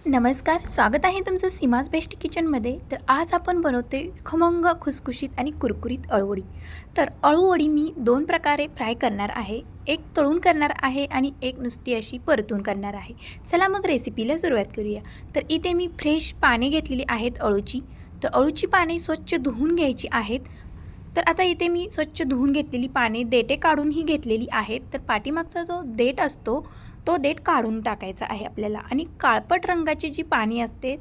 नमस्कार, स्वागत आहे तुमचं सीमाज बेस्ट किचनमध्ये. तर आज आपण बनवते खमंग, खुसखुशीत आणि कुरकुरीत अळूवडी. तर अळूवडी मी दोन प्रकारे फ्राय करणार आहे. एक तळून करणार आहे आणि एक नुसती अशी परतून करणार आहे. चला मग रेसिपीला सुरुवात करूया. तर इथे मी फ्रेश पाने घेतलेली आहेत अळूची. तर अळूची पाने स्वच्छ धुवून घ्यायची आहेत. तर आता इथे मी स्वच्छ धुवून घेतलेली पाने देठे काढूनही घेतलेली आहेत. तर पाठीमागचा जो देठ असतो तो देठ काढून टाकायचा आहे आपल्याला. आणि काळपट रंगाची जी पाने असते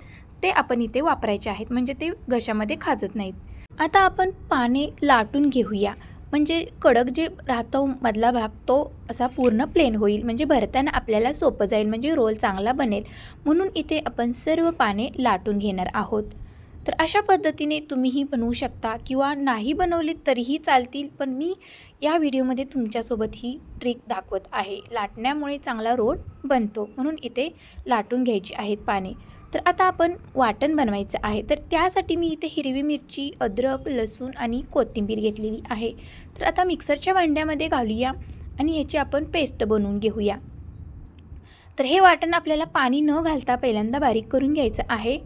ते आपण इथे वापरायचे आहेत, म्हणजे ते घशामध्ये खाजत नाहीत. आता आपण पाने लाटून घेऊया, म्हणजे कडक जे राहतो मधला भाग तो असा पूर्ण प्लेन होईल, म्हणजे भरताना आपल्याला सोपं जाईल, म्हणजे रोल चांगला बनेल. म्हणून इथे आपण सर्व पाने लाटून घेणार आहोत. तर अशा पद्धतीने तुम्हीही बनवू शकता किंवा नाही बनवले तरीही चालतील, पण मी या व्हिडिओमध्ये तुमच्यासोबत ही ट्रिक दाखवत आहे. लाटण्यामुळे चांगला रोल बनतो, म्हणून इथे लाटून घ्यायची आहेत पाने. तर आता आपण वाटण बनवायचं आहे. तर त्यासाठी मी इथे हिरवी मिरची, अद्रक, लसूण आणि कोथिंबीर घेतलेली आहे. तर आता मिक्सरच्या भांड्यामध्ये घालूया आणि याची आपण पेस्ट बनवून घेऊया. तर हे वाटण आपल्याला पाणी न घालता पहिल्यांदा बारीक करून घ्यायचं आहे.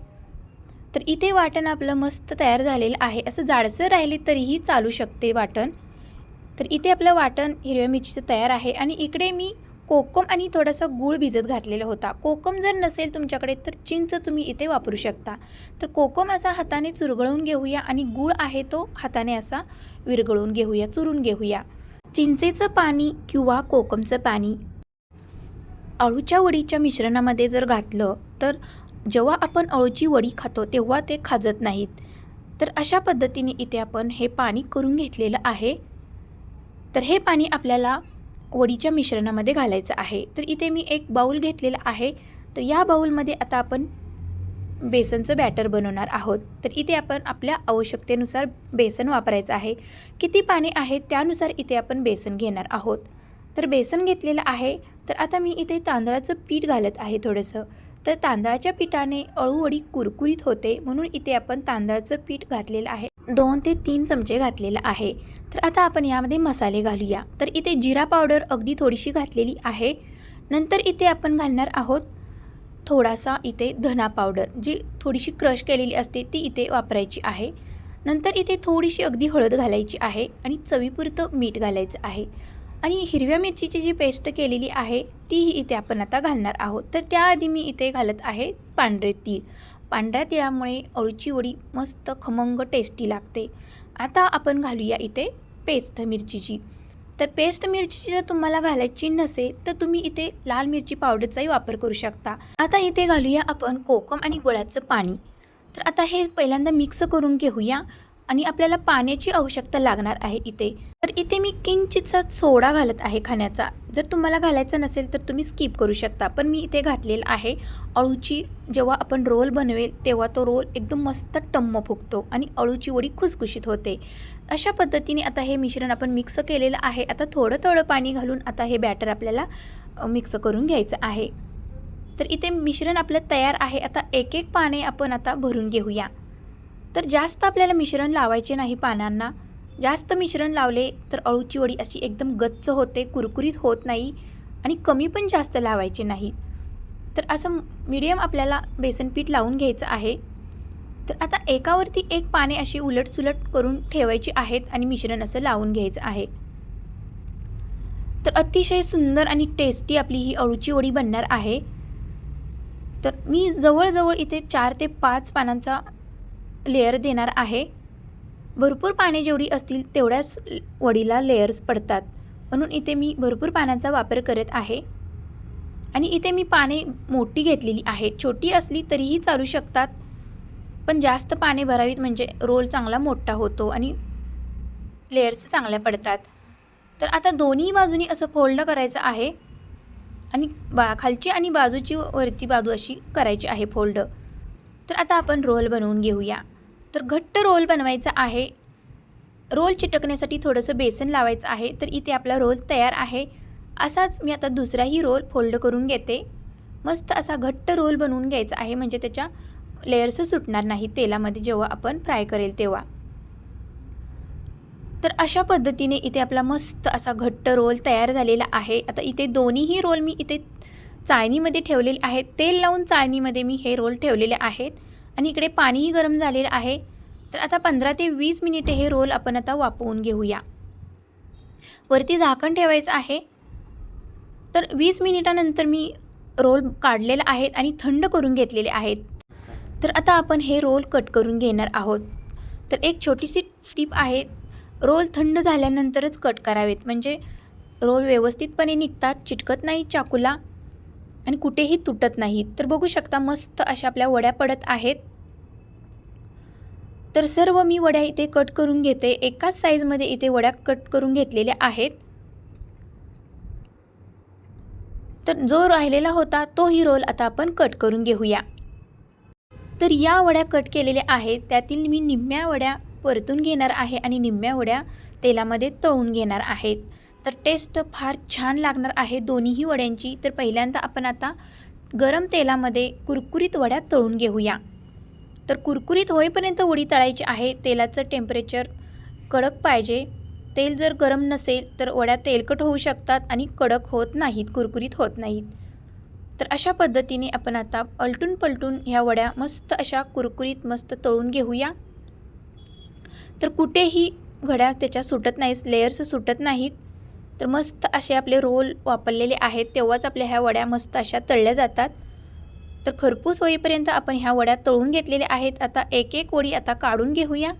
तर इथे वाटण आपलं मस्त तयार झालेलं आहे. असं जाडसर राहिले तरीही चालू शकते वाटण. तर इथे आपलं वाटण हिरव्या मिरचीचं तयार आहे. आणि इकडे मी कोकम आणि थोडासा गूळ भिजत घातलेला होता. कोकम जर नसेल तुमच्याकडे तर चिंच तुम्ही इथे वापरू शकता. तर कोकम असा हाताने चुरगळून घेऊया आणि गूळ आहे तो हाताने असा विरघळून घेऊया, चुरून घेऊया. चिंचेचं पाणी किंवा कोकमचं पाणी अळूच्या वडीच्या मिश्रणामध्ये जर घातलं तर जेव्हा आपण अळूची वडी खातो तेव्हा ते खाजत नाहीत. तर अशा पद्धतीने इथे आपण हे पाणी करून घेतलेलं आहे. तर हे पाणी आपल्याला वडीच्या मिश्रणामध्ये घालायचं आहे. तर इथे मी एक बाऊल घेतलेला आहे. तर या बाऊलमध्ये आता आपण बेसनचं बॅटर बनवणार आहोत. तर इथे आपण आपल्या आवश्यकतेनुसार बेसन वापरायचं आहे. किती पाणी आहे त्यानुसार इथे आपण बेसन घेणार आहोत. तर बेसन घेतलेलं आहे. तर आता मी इथे तांदळाचं पीठ घालत आहे थोडंसं. तर तांदळाच्या पिठाने अळूवडी कुरकुरीत होते, म्हणून इथे आपण तांदळाचं पीठ घातलेलं आहे. 2 ते 3 चमचे घातलेलं आहे. तर आता आपण यामध्ये मसाले घालूया. तर इथे जिरा पावडर अगदी थोडीशी घातलेली आहे. नंतर इथे आपण घालणार आहोत थोडासा इथे धना पावडर, जी थोडीशी क्रश केलेली असते ती इथे वापरायची आहे. नंतर इथे थोडीशी अगदी हळद घालायची आहे आणि चवीपुरतं मीठ घालायचं आहे. आणि हिरव्या मिरचीची जी पेस्ट केलेली आहे तीही इथे आपण आता घालणार आहोत. तर त्याआधी मी इथे घालत आहे पांढरे तीळ. पांढऱ्या तिळामुळे अळूची वडी मस्त खमंग टेस्टी लागते. आता आपण घालूया इथे पेस्ट मिरचीची. तर पेस्ट मिरची जर तुम्हाला घालायची नसेल तर तुम्ही इथे लाल मिरची पावडरचाही वापर करू शकता. आता इथे घालूया आपण कोकम आणि गुळाचं पाणी. तर आता हे पहिल्यांदा मिक्स करून घेऊया आणि आपल्याला पाण्याची आवश्यकता लागणार आहे इथे. तर इथे मी किंचितसा सोडा घालत आहे खाण्याचा. जर तुम्हाला घालायचा नसेल तर तुम्ही स्किप करू शकता, पण मी इथे घातलेला आहे. अळूची जेव्हा आपण रोल बनवेल तेव्हा तो रोल एकदम मस्त टम्म फुगतो आणि अळूची वडी खुसखुशीत होते. अशा पद्धतीने आता हे मिश्रण आपण मिक्स केलेलं आहे. आता थोडं थोडं पाणी घालून आता हे बॅटर आपल्याला मिक्स करून घ्यायचं आहे. तर इथे मिश्रण आपलं तयार आहे. आता एक एक पाने आपण आता भरून घेऊया. तर जास्त आपल्याला मिश्रण लावायचे नाही पानांना. जास्त मिश्रण लावले तर अळूची वडी अशी एकदम गच्च होते, कुरकुरीत होत नाही. आणि कमी पण जास्त लावायचे नाही. तर असं मीडियम आपल्याला बेसन पीठ लावून घ्यायचं आहे. तर आता एकावरती एक पाने अशी उलटसुलट करून ठेवायची आहेत आणि मिश्रण असं लावून घ्यायचं आहे. तर अतिशय सुंदर आणि टेस्टी आपली ही अळूची वडी बनणार आहे. तर मी जवळजवळ इथे 4 ते 5 पानांचा लेयर देणार आहे. भरपूर पाने जेवढी असतील तेवढ्याच वडीला लेयर्स पडतात, म्हणून इथे मी भरपूर पानांचा वापर करत आहे. आणि इथे मी पाने मोठी घेतलेली आहे. छोटी असली तरीही चालू शकतात, पण जास्त पाने भरावीत म्हणजे रोल चांगला मोठा होतो आणि लेयर्स चांगल्या पडतात. तर आता दोन्ही बाजूनी असं फोल्ड करायचं आहे आणि खालची आणि बाजूची वरची बाजू अशी करायची आहे फोल्ड. तर आता आपण रोल बनवून घेऊया. तर घट्ट रोल बनवायचा आहे. रोल चिटकण्यासाठी थोडंसं बेसन लावायचं आहे. तर इथे आपला रोल तयार आहे. असाच मी आता दुसराही रोल फोल्ड करून घेते. मस्त असा घट्ट रोल बनवून घ्यायचा आहे, म्हणजे त्याच्या लेयर्स सुटणार नाही तेलामध्ये जेव्हा आपण फ्राय करेल तेव्हा. तर अशा पद्धतीने इथे आपला मस्त असा घट्ट रोल तयार झालेला आहे. आता इथे दोन्हीही रोल मी इथे चाळणीमध्ये ठेवलेले आहेत. तेल लावून चाळणीमध्ये मी हे रोल ठेवलेले आहेत आणि इकडे पाणीही गरम झालेलं आहे. तर आता 15 ते 20 मिनिटे हे रोल आपण आता वाफवून घेऊया. वरती झाकण ठेवायचं आहे. तर 20 मिनिटानंतर मी रोल काढलेले आहेत आणि थंड करून घेतलेले आहेत. तर आता आपण हे रोल कट करून घेणार आहोत. तर एक छोटीशी टिप आहे, रोल थंड झाल्यानंतरच कट करावेत, म्हणजे रोल व्यवस्थितपणे निघतात, चिटकत नाही चाकूला आणि कुठेही तुटत नाहीत. तर बघू शकता मस्त अशा आपल्या वड्या पडत आहेत. तर सर्व मी वड्या इथे कट करून घेते. एकाच साईजमध्ये इथे वड्या कट करून घेतलेल्या आहेत. तर जो राहिलेला होता तोही रोल आता आपण कट करून घेऊया. तर या वड्या कट केलेल्या आहेत, त्यातील मी निम्म्या वड्या परतून घेणार आहे आणि निम्म्या वड्या तेलामध्ये तळून घेणार आहेत. तर टेस्ट फार छान लागणार आहे दोन्हीही वड्यांची. तर पहिल्यांदा आपण आता गरम तेलामध्ये कुरकुरीत वड्या तळून घेऊया. तर कुरकुरीत होईपर्यंत वडी तळायची आहे. तेलाचं टेम्परेचर कडक पाहिजे. तेल जर गरम नसेल तर वड्या तेलकट होऊ शकतात आणि कडक होत नाहीत, कुरकुरीत होत नाहीत. तर अशा पद्धतीने आपण आता अलटून पलटून ह्या वड्या मस्त अशा कुरकुरीत मस्त तळून घेऊया. तर कुठेही घड्या त्याच्या सुटत नाहीत, लेयर्स सुटत नाहीत. तर मस्त असे आपले रोल वापरलेले आहेत, तेव्हाच आपल्या ह्या वड्या मस्त अशा तळल्या जातात. तर खरपूस होईपर्यंत आपण ह्या वड्या तळून घेतलेल्या आहेत. आता एक एक वडी आता काढून घेऊया.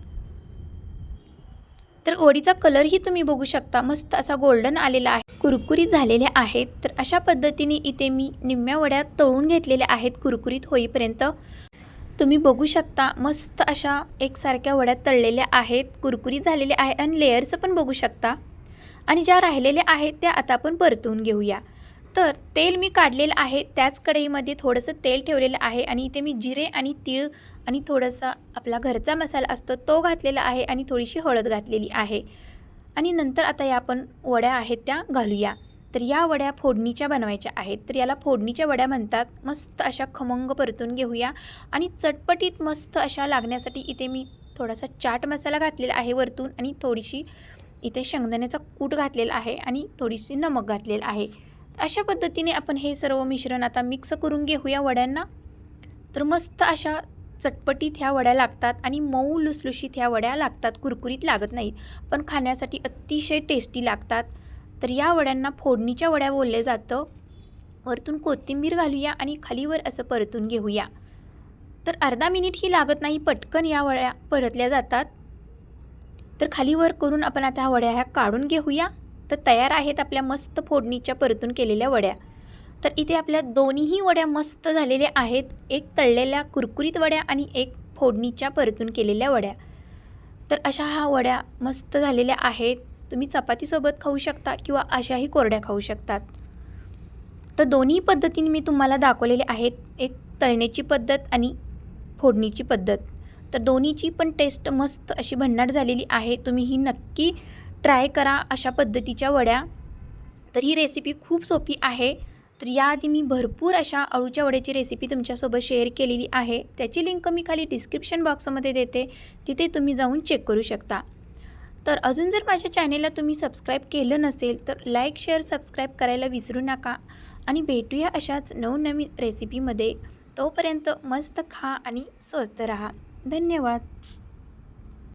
तर वडीचा कलरही तुम्ही बघू शकता, मस्त असा गोल्डन आलेला आहे, कुरकुरीत झालेल्या आहेत. तर अशा पद्धतीने इथे मी निम्म्या वड्या तळून घेतलेल्या आहेत कुरकुरीत होईपर्यंत. तुम्ही बघू शकता मस्त अशा एकसारख्या वड्या तळलेल्या आहेत, कुरकुरीत झालेल्या आहेत आणि लेयर्स पण बघू शकता. आणि ज्या राहिलेल्या आहेत त्या आता आपण परतवून घेऊया. तर तेल मी काढलेलं आहे, त्याच कढईमध्ये थोडंसं तेल ठेवलेलं आहे आणि इथे मी जिरे आणि तीळ आणि थोडासा आपला घरचा मसाला असतो तो घातलेला आहे आणि थोडीशी हळद घातलेली आहे. आणि नंतर आता या आपण वड्या आहेत त्या घालूया. तर या वड्या फोडणीच्या बनवायच्या आहेत. तर याला फोडणीच्या वड्या म्हणतात. मस्त अशा खमंग परतून घेऊया आणि चटपटीत मस्त अशा लागण्यासाठी इथे मी थोडासा चाट मसाला घातलेला आहे वरतून आणि थोडीशी इथे शेंगदाण्याचा कूट घातलेला आहे आणि थोडीशी नमक घातलेलं आहे. अशा पद्धतीने आपण हे सर्व मिश्रण आता मिक्स करून घेऊया वड्यांना. तर मस्त अशा चटपटीत ह्या वड्या लागतात आणि मऊ लुसलुशीत ह्या वड्या लागतात, कुरकुरीत लागत नाहीत, पण खाण्यासाठी अतिशय टेस्टी लागतात. तर या वड्यांना फोडणीच्या वड्या बोलले जातं. वरतून कोथिंबीर घालूया आणि खालीवर असं परतून घेऊया. तर अर्धा मिनिटही लागत नाही, पटकन या वड्या परतल्या जातात. तर खालीवर करून आपण आता ह्या वड्या ह्या काढून घेऊया. तर तयार आहेत आपल्या मस्त फोडणीच्या परतून केलेल्या वड्या. तर इथे आपल्या दोन्हीही वड्या मस्त झालेल्या आहेत, एक तळलेल्या कुरकुरीत वड्या आणि एक फोडणीच्या परतून केलेल्या वड्या. तर अशा ह्या वड्या मस्त झालेल्या आहेत. तुम्ही चपातीसोबत खाऊ शकता किंवा अशाही कोरड्या खाऊ शकतात. तर दोन्ही पद्धतीने मी तुम्हाला दाखवलेले आहेत, एक तळण्याची पद्धत आणि फोडणीची पद्धत. तर दोन्हीची पण टेस्ट मस्त अशी भन्नाट झालेली आहे. तुम्ही ही नक्की ट्राय करा अशा पद्धतीच्या वड्या. तर ही रेसिपी खूप सोपी आहे. तर याआधी मी भरपूर अशा अळूच्या वड्याची रेसिपी तुमच्यासोबत शेअर केलेली आहे, त्याची लिंक मी खाली डिस्क्रिप्शन बॉक्समध्ये देते, तिथे तुम्ही जाऊन चेक करू शकता. तर अजून जर माझ्या चॅनेलला तुम्ही सबस्क्राईब केलं नसेल तर लाईक शेअर सबस्क्राईब करायला विसरू नका आणि भेटूया अशाच नवनवीन रेसिपीमध्ये. तोपर्यंत मस्त खा आणि स्वस्त रहा. धन्यवाद.